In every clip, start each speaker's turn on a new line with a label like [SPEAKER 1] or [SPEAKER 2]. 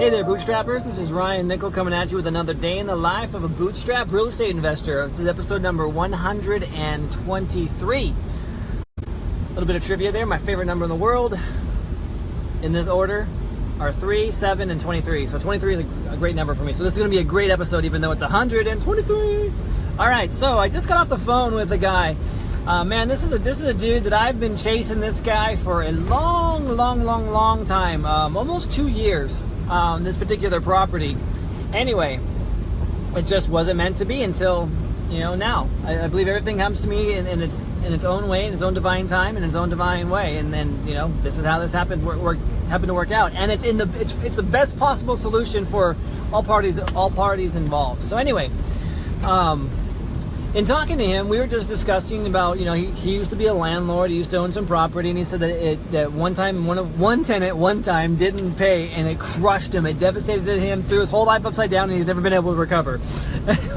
[SPEAKER 1] Hey there, Bootstrappers. This is Ryan Nickel coming at you with another day in the life of a bootstrap real estate investor. This is episode number 123. A little bit of trivia there. My favorite number in the world, in this order, are 3, 7, and 23. So 23 is a great number for me. So this is going to be a great episode, even though it's 123. All right, so I just got off the phone with a guy. Man, this is a dude that I've been chasing this guy for a long time, almost 2 years. This particular property. Anyway, it just wasn't meant to be until, now. I believe everything comes to me in its own way, in its own divine time, in its own divine way. And then, this is how this happened to work out. And it's the best possible solution for all parties involved. So anyway, in talking to him, we were just discussing about, he used to be a landlord, he used to own some property, and he said that one tenant one time didn't pay, and it crushed him, it devastated him, threw his whole life upside down, and he's never been able to recover.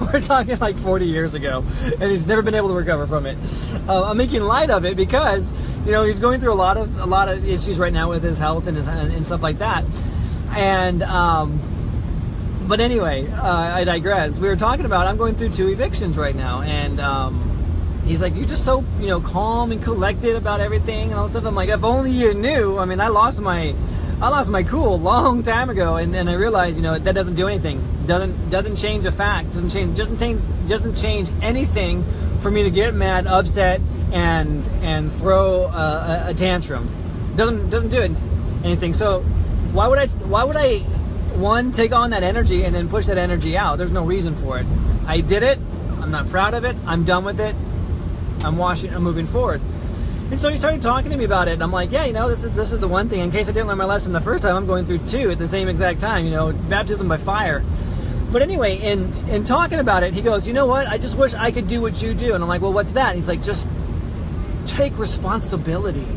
[SPEAKER 1] We're talking like 40 years ago, and he's never been able to recover from it. I'm making light of it because, he's going through a lot of issues right now with his health and stuff like that. And but anyway, I digress. We were talking about, I'm going through 2 evictions right now, and he's like, "You're just so, calm and collected about everything and all that stuff." I'm like, if only you knew. I mean, I lost my cool a long time ago, and I realized, that doesn't do anything. Doesn't change a fact. Doesn't change anything for me to get mad, upset, and throw a tantrum. Doesn't do anything. So why would I one, take on that energy and then push that energy out? There's no reason for it. I did it. I'm not proud of it. I'm done with it. I'm moving forward. And so he started talking to me about it. And I'm like, yeah, this is the one thing. In case I didn't learn my lesson the first time, I'm going through 2 at the same exact time. Baptism by fire. But anyway, in talking about it, he goes, "You know what? I just wish I could do what you do." And I'm like, "Well, what's that?" And he's like, "Just take responsibility.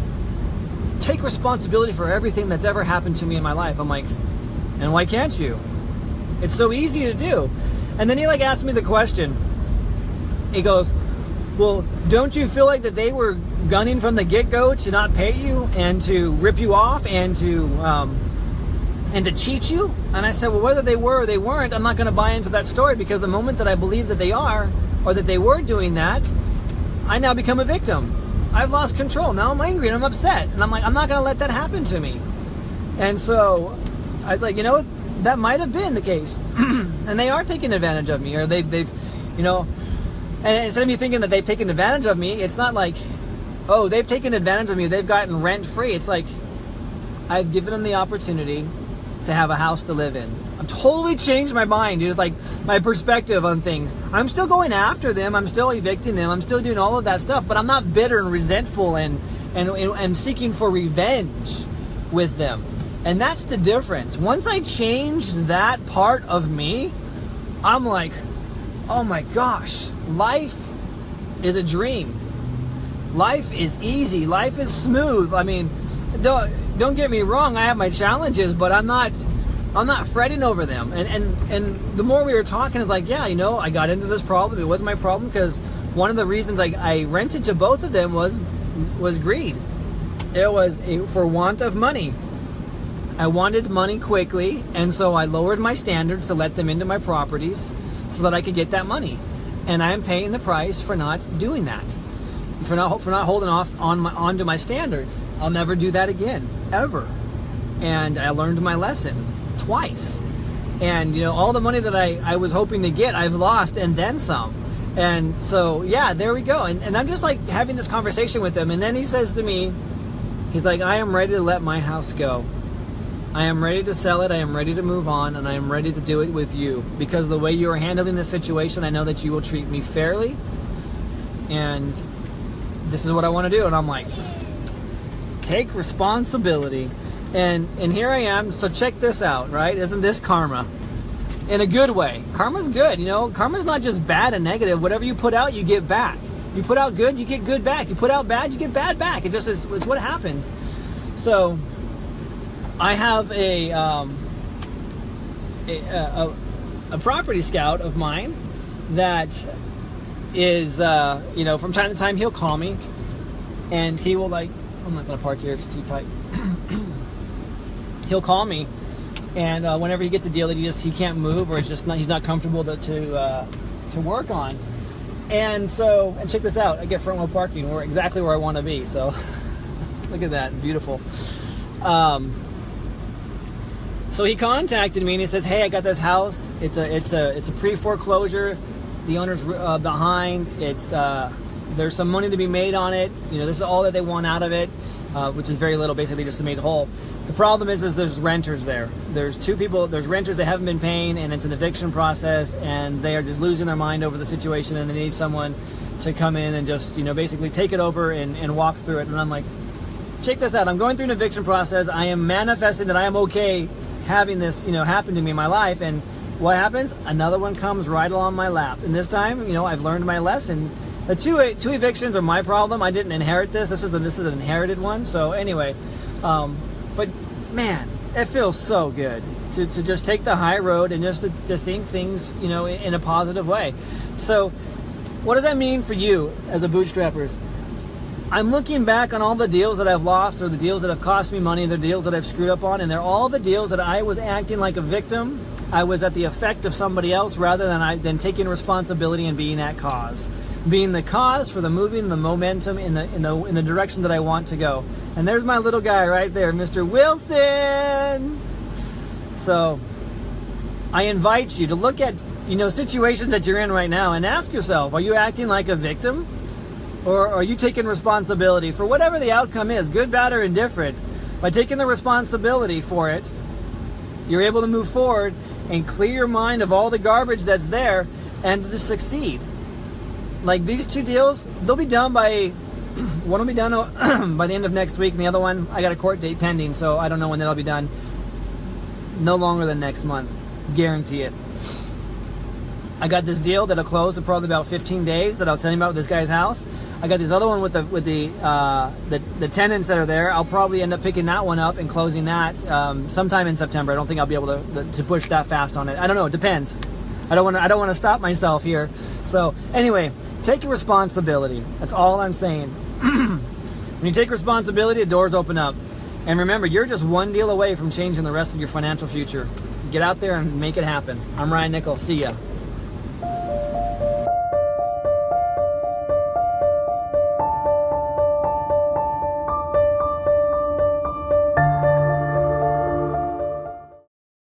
[SPEAKER 1] Take responsibility for everything that's ever happened to me in my life." I'm like, "And why can't you? It's so easy to do." And then he asked me the question. He goes, "Well, don't you feel like that they were gunning from the get-go to not pay you and to rip you off and to cheat you?" And I said, "Well, whether they were or they weren't, I'm not going to buy into that story, because the moment that I believe that they are, or that they were doing that, I now become a victim. I've lost control. Now I'm angry and I'm upset. And I'm like, I'm not going to let that happen to me." And so I was like, that might have been the case. And they are taking advantage of me, or they've and instead of me thinking that they've taken advantage of me, it's not like, oh, they've taken advantage of me, they've gotten rent free. It's like, I've given them the opportunity to have a house to live in. I've totally changed my mind, dude. It's like my perspective on things. I'm still going after them, I'm still evicting them, I'm still doing all of that stuff, but I'm not bitter and resentful and seeking for revenge with them. And that's the difference. Once I changed that part of me, I'm like, oh my gosh, life is a dream. Life is easy. Life is smooth. I mean, don't get me wrong, I have my challenges, but I'm not fretting over them. And the more we were talking, it's like, yeah, I got into this problem. It wasn't my problem, because one of the reasons I rented to both of them was greed. It was for want of money. I wanted money quickly, and so I lowered my standards to let them into my properties so that I could get that money. And I am paying the price for not doing that, for not holding off onto my standards. I'll never do that again, ever. And I learned my lesson twice. And all the money that I was hoping to get, I've lost, and then some. And so yeah, there we go. And I'm just like having this conversation with him, and then he says to me, he's like, "I am ready to let my house go. I am ready to sell it, I am ready to move on, and I am ready to do it with you. Because the way you are handling this situation, I know that you will treat me fairly, and this is what I want to do." And I'm like, take responsibility. And here I am. So check this out, right? Isn't this karma? In a good way. Karma's good, Karma's not just bad and negative. Whatever you put out, you get back. You put out good, you get good back. You put out bad, you get bad back. It's what happens. So I have a property scout of mine that is, from time to time he'll call me, and he will I'm not going to park here, it's too tight. He'll call me and whenever he gets a deal that he can't move, or he's not comfortable to work on. And check this out, I get front wheel parking. We're exactly where I want to be. So look at that, beautiful. So he contacted me and he says, "Hey, I got this house. It's a pre-foreclosure. The owner's behind. There's some money to be made on it. This is all that they want out of it, which is very little, basically just to make it whole. The problem is there's renters there. There's two people. There's renters that haven't been paying, and it's an eviction process, and they are just losing their mind over the situation, and they need someone to come in and just basically take it over and walk through it." And I'm like, check this out. I'm going through an eviction process. I am manifesting that I am okay having this, happen to me in my life. And what happens? Another one comes right along my lap. And this time, I've learned my lesson. The two evictions are my problem. I didn't inherit this. This is an inherited one. So anyway, but man, it feels so good to just take the high road and just to think things, in a positive way. So what does that mean for you as a bootstrappers? I'm looking back on all the deals that I've lost, or the deals that have cost me money, the deals that I've screwed up on, and they're all the deals that I was acting like a victim. I was at the effect of somebody else rather than taking responsibility and being at cause. Being the cause for the moving, the momentum in the direction that I want to go. And there's my little guy right there, Mr. Wilson. So I invite you to look at situations that you're in right now and ask yourself, are you acting like a victim? Or are you taking responsibility for whatever the outcome is, good, bad, or indifferent? By taking the responsibility for it, you're able to move forward and clear your mind of all the garbage that's there and to succeed. Like these two deals, they'll be done one will be done by the end of next week, and the other one, I got a court date pending, so I don't know when that'll be done. No longer than next month. Guarantee it. I got this deal that'll close in probably about 15 days that I was telling you about with this guy's house. I got this other one with the tenants that are there. I'll probably end up picking that one up and closing that sometime in September. I don't think I'll be able to push that fast on it. I don't know. It depends. I don't want to stop myself here. So anyway, take your responsibility. That's all I'm saying. When you take responsibility, the doors open up. And remember, you're just one deal away from changing the rest of your financial future. Get out there and make it happen. I'm Ryan Nichols. See ya.